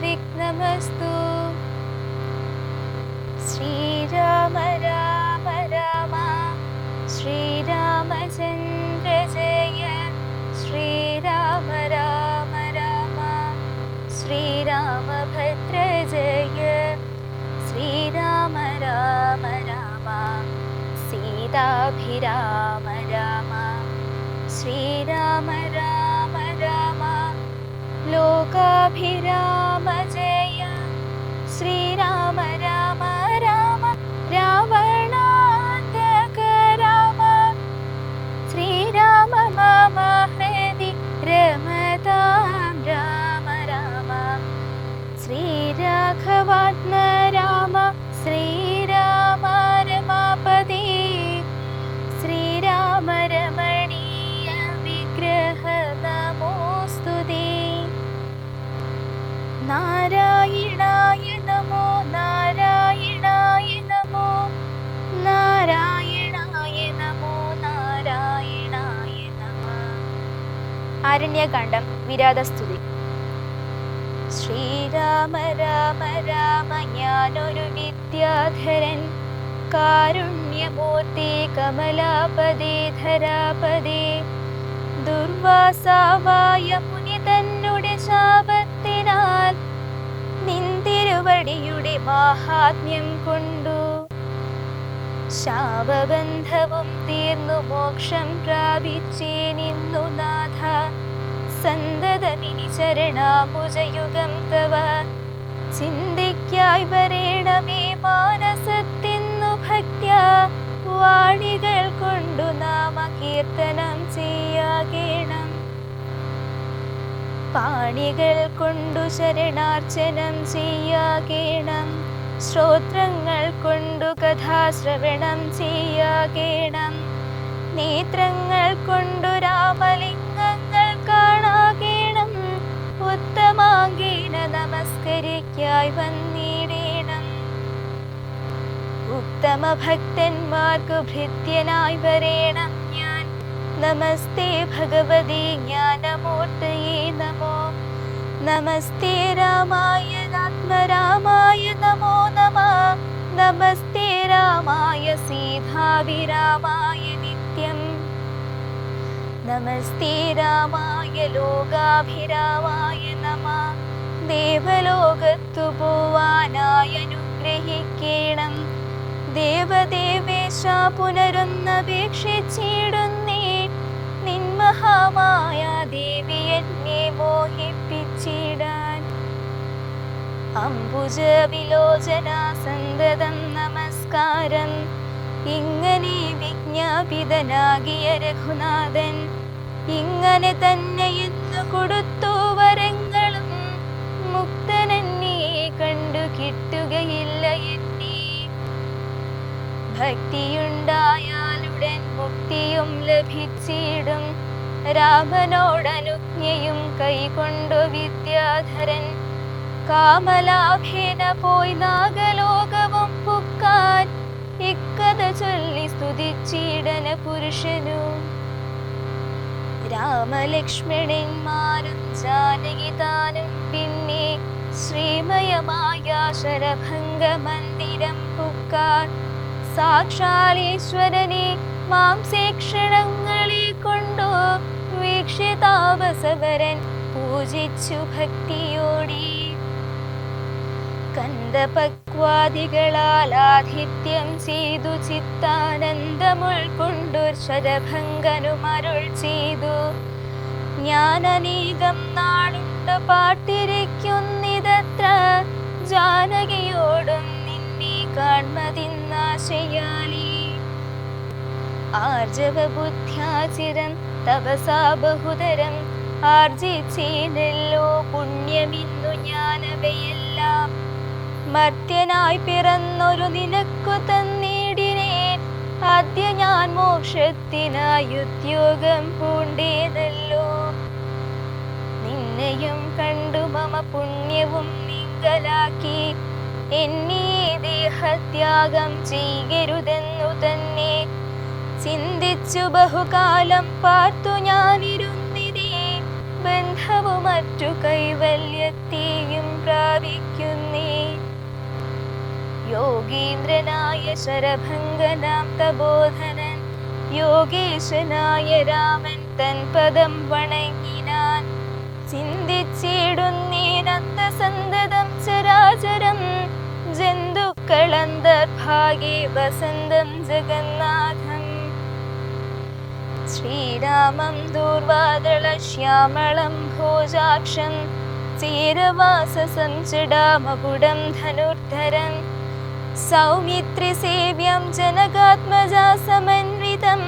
നിർവിഘ്നമസ്തു. ശ്രീരാമ രാമ രാമ ശ്രീരാമചന്ദ്ര ജയ. ശ്രീരാമ രാമ രാമ ശ്രീരാമഭദ്ര ജയ. ശ്രീരാമ രാമ രാമ സീതാഭിരാമ രാമ. ശ്രീരാമ രാമ രാമ ലോകാഭിരാമ ജയ. ശ്രീരാമ രാമ രാമ രാവണാന്തക രാമ. ശ്രീരാമ മമ ഹൃദി രമതാം രാമ രാമ. ശ്രീരാഘവാത്മ രാമ ശ്രീരാമ രമാപതി. ശ്രീരാമ രമണീയ വിഗ്രഹ നമോസ്തുതേ. നാരായണായ നമോ നാരായണായ നമോ നാരായണായ നമോ നാരായണായ നമഃ. ആരണ്യകാണ്ഡം വിരാതസ്തുതി. ശ്രീരാമ രാമ രാമ ഞാനൊരു വിദ്യാധരൻ. കാരുണ്യമൂർത്തി കമലാപദേ ധരാപദേ. ദുർവാസാവായ മുനി തന്നുടെ ശാപത്തിനാൽ നിന്തിരുവടിയുടെ മാഹാത്മ്യം കൊണ്ടു ശാപബന്ധവും തീർന്നു മോക്ഷം പ്രാപിച്ചേനിന്നു നാഥ. സന്തതമിനി ചരണാംബുജയുഗം തവ ചിന്തിക്കായി വരേണമേ മാനസത്തിന്നു ഭക്ത്യാ. വാണികൾ കൊണ്ടു നാമകീർത്തനം ചെയ്യാകേണം. പാണികൾ കൊണ്ടു ശരണാർച്ചനം ചെയ്യാകേണം. ശ്രോത്രങ്ങൾ കൊണ്ടു കഥാശ്രവണം ചെയ്യാകേണം. നേത്രങ്ങൾ കൊണ്ടു രാമലിംഗങ്ങൾ കാണാകേണം. ഉത്തമാംഗേന നമസ്കരിക്കായി വന്നിടേണം. ഉത്തമ ഭക്തന്മാർക്കു ഭൃത്യനായി വരേണം ഞാൻ. നമസ്തേ ഭഗവതി ജ്ഞാനമൂർത്തയേ നമോ. നമസ്തേ രാമായ ആത്മരാമായ നമോ നമഃ. നമസ്തേ രാമായ സീതാഭിരാമായ നിത്യം. നമസ്തേ രാമായ ലോകാഭിരാമായ നമഃ. ദേവലോകത്തു പോവാനായി അനുഗ്രഹിക്കേണം. ദേവദേവേശ പുനരൊന്നപേക്ഷിച്ചിടുന്നേ. നിൻമഹാമായ ദേവി എന്നെ മോഹിപ്പിച്ചിടാൻ. അംബുജ വിലോചന സന്തതം നമസ്കാരം. ഇങ്ങനെ വിജ്ഞാപിതനാകിയ രഘുനാഥൻ ഇങ്ങനെ തന്നെ എന്നു കൊടുത്തു വരങ്ങളും. മുക്തനെന്നെ കണ്ടു കിട്ടുകയില്ല എന്നെ. ഭക്തിയുണ്ടായാലുടൻ മുക്തിയും ലഭിച്ചിടും. രാമനോടനുജ്ഞയും കൈകൊണ്ടു വിദ്യാധരൻ കാമലാഭേന പോയി നാഗലോകവും പുക്കാൻ. ഇക്കഥ ചൊല്ലി സ്തുതിച്ചിടന പുരുഷനു. രാമലക്ഷ്മണന്മാരും ജാനകി താനും പിന്നെ ശ്രീമയമായ ശരഭംഗ മന്ദിരം പുക്കാൻ. സാക്ഷാലീശ്വരനെ മാംസേക്ഷണങ്ങളെ കൊണ്ടു വീക്ഷിതാവസവരൻ പൂജിച്ചു ഭക്തിയോടെ. കന്ദപക്വാദികളാൽ ആതിഥ്യം ചെയ്തു ചിത്താനന്ദമുൾക്കൊണ്ടു ശരഭംഗനുമരുൾ ചെയ്തു. ഞാനനേകം നാളുണ്ട് പാട്ടിരിക്കുന്നിതത്ര. ജാനകിയോടും നിന്നെ കാൺമതിന്നാശയാലേ. ആർജവ ബുദ്ധ്യാചിരം തപസാ ബഹുതരം ആർജിച്ചേനല്ലോ പുണ്യമിന്നു ഞാനവയെല്ലാം. മർത്യനായി പിറന്നൊരു നിനക്കു തന്നിടിനേൻ. ആദ്യ ഞാൻ മോക്ഷത്തിനായി ഉദ്യോഗം പൂണ്ടേതല്ലോ. നിന്നെയും കണ്ടു മമ പുണ്യവും നിങ്കലാക്കി. എന്നീ ദേഹത്യാഗം ചെയ്യരുതെന്നു തന്നെ ചിന്തിച്ചു ബഹുകാലം പാർത്തു ഞാനിരുന്നിതേ. ബന്ധവും മറ്റു കൈവല്യത്തെയും പ്രാപിക്കുന്നേ. യോഗീന്ദ്രനായ ശരഭംഗനാം തപോധനൻ യോഗേശനായ രാമൻ തൻ പദം വണങ്ങിനാൻ. ചിന്തിച്ചിടുന്നേനന്തസന്തതം ചരാചരം ജന്തുക്കളന്തർഭാഗേ വസന്തം ജഗന്നാഥം. ശ്രീരാമം ദൂർവാദളശ്യാമളം ഭോജാക്ഷം ചേരവാസസഞ്ചടാമകുടം ധനുർധരം. സൗമിത്രിസേവ്യം ജനകാത്മജാ സമന്വിതം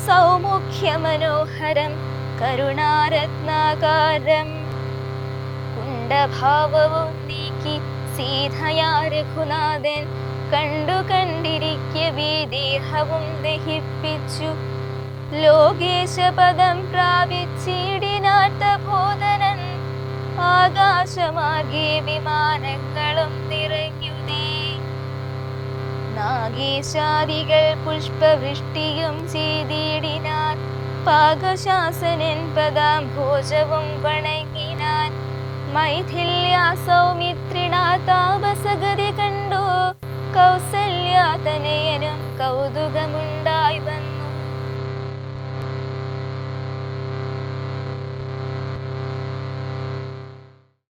സൗമുഖ്യമനോഹരം കരുണാരത്നാകാരം. കുണ്ഠഭാവവും നീക്കി സീതയാ രഘുനാഥൻ കണ്ടിരിക്കെ ദേഹവും ദഹിപ്പിച്ചു. ലോകേശപദം പ്രാപിച്ചിടിനാട്ടബോധനൻ ആകാശമാർഗേ വിമാനങ്ങളും നിറഞ്ഞുതേ. നാഗേശാദികൾ പുഷ്പവൃഷ്ടിയും ചെയ്തിടിനാൻ. പാകശാസനൻ പദാംഭോജവും വണങ്ങിനാൻ. മൈഥില്യ സൗമിത്രിണാ താപസഗതി